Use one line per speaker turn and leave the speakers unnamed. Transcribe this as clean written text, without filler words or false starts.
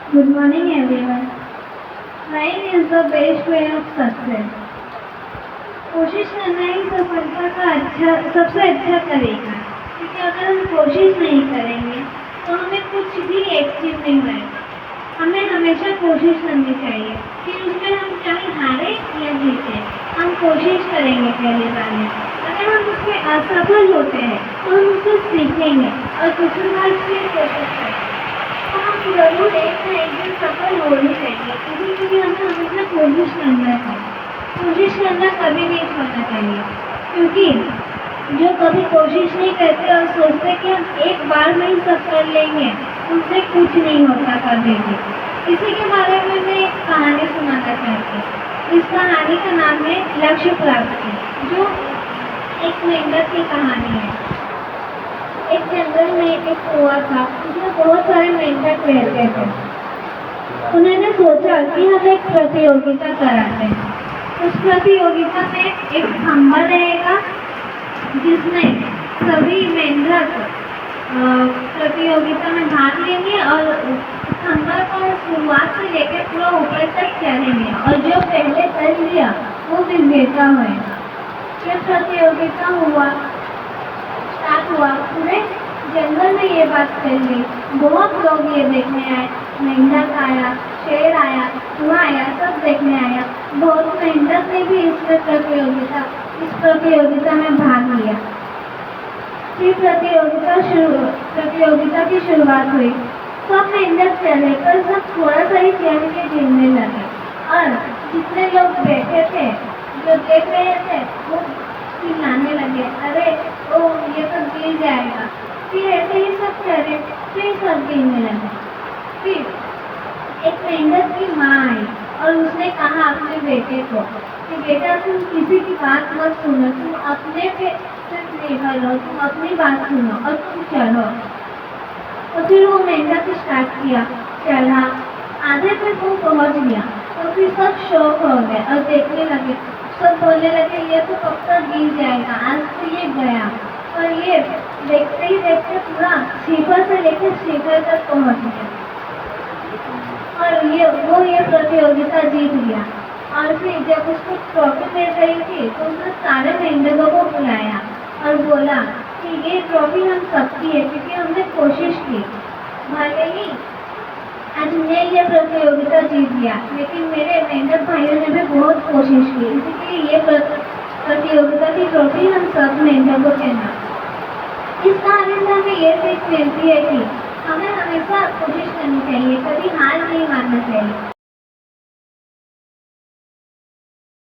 Good morning everyone. Trying is the best way of success. कोशिश करना ही सफलता का सबसे अच्छा तरीका है, क्योंकि अगर हम कोशिश नहीं करेंगे तो हमें कुछ भी अचीव नहीं होगा। हमें हमेशा कोशिश करनी चाहिए, फिर उसमें हम चाहे हारे या जीते, हम कोशिश करेंगे पहले बार में। अगर हम उसमें असफल होते हैं तो हम उससे सीखेंगे और दूसरी बार फिर कोशिश करेंगे। तो हम ज़रूर एक ना एक दिन सफल हो ही जाएंगे, क्योंकि हमें हमेशा कोशिश करना है। कोशिश करना कभी नहीं छोड़ना चाहिए, क्योंकि जो कभी कोशिश नहीं करते और सोचते कि हम एक बार में ही सब कर लेंगे, उनसे कुछ नहीं होता कभी भी। इसी के बारे में मैं एक कहानी सुनाना चाहती हूँ। इस कहानी का नाम है लक्ष्य प्राप्ति, जो एक मेंढक की कहानी है। एक जंगल में एक कुआं था, उसमें बहुत सारे मेंढक रहते थे। उन्होंने सोचा कि हम एक प्रतियोगिता कराते हैं। उस प्रतियोगिता में एक खंभा रहेगा, जिसमें सभी मेंढक प्रतियोगिता में भाग लेंगे और खंभा को शुरुआत से लेकर पूरा ऊपर तक चढ़ेंगे, और जो पहले चढ़ लिया वो विजेता होगा। जब प्रतियोगिता स्टार्ट हुआ, पूरे जंगल में ये बात फैल गई। बहुत लोग ये देखने आए, मेंढक आया, शेर आया, चूहा आया, सब देखने आया। बहुत मेंढक ने भी इस प्रतियोगिता में भाग लिया। फिर प्रतियोगिता की शुरुआत हुई। सब मेंढक चले, पर सब थोड़ा सा ही चढ़ के गिरने लगे, और जितने लोग बैठे थे, जो देख रहे थे, वो चिल्लाने लगे, अरे ओ ये तो गिर जाएगा। फिर ऐसे ही सब चढ़े, फिर सब गिरने लगे। फिर एक मेंढक की माँ आई और उसने कहा अपने बेटे को कि बेटा, तुम किसी की बात मत सुनो, तुम अपने पे सिर्फ निर्भर रहो, तुम अपनी बात सुनो और तुम चढ़ो। तो फिर वो मेंढक स्टार्ट किया, चढ़ा, आधे पे वो पहुंच गया। तो फिर सब शौक हो गए और देखने लगे। सब बोलने लगे, ये तो कब तक गिर जाएगा, आज तो ये गया। और ये देखते ही देखते पूरा शिखर से लेकर शिखर तक पहुंच गया, और ये प्रतियोगिता जीत गया। और फिर जब उसको ट्रॉफी मिल रही थी तो उसने सारे मेंढकों को बुलाया और बोला कि ये ट्रॉफी हम सबकी है, क्योंकि हमने कोशिश की। भले ही आज मैं ये प्रतियोगिता जीत गया, लेकिन मेरे मेंढक भाइयों ने भी बहुत कोशिश की, इसीलिए ये प्रतियोगिता की ट्रॉफी हम सब मेंढकों के नाम। इस कहानी से हमें ये सीख मिलती है कि हमें हमेशा कोशिश करनी चाहिए, कभी हार नहीं मानना चाहिए।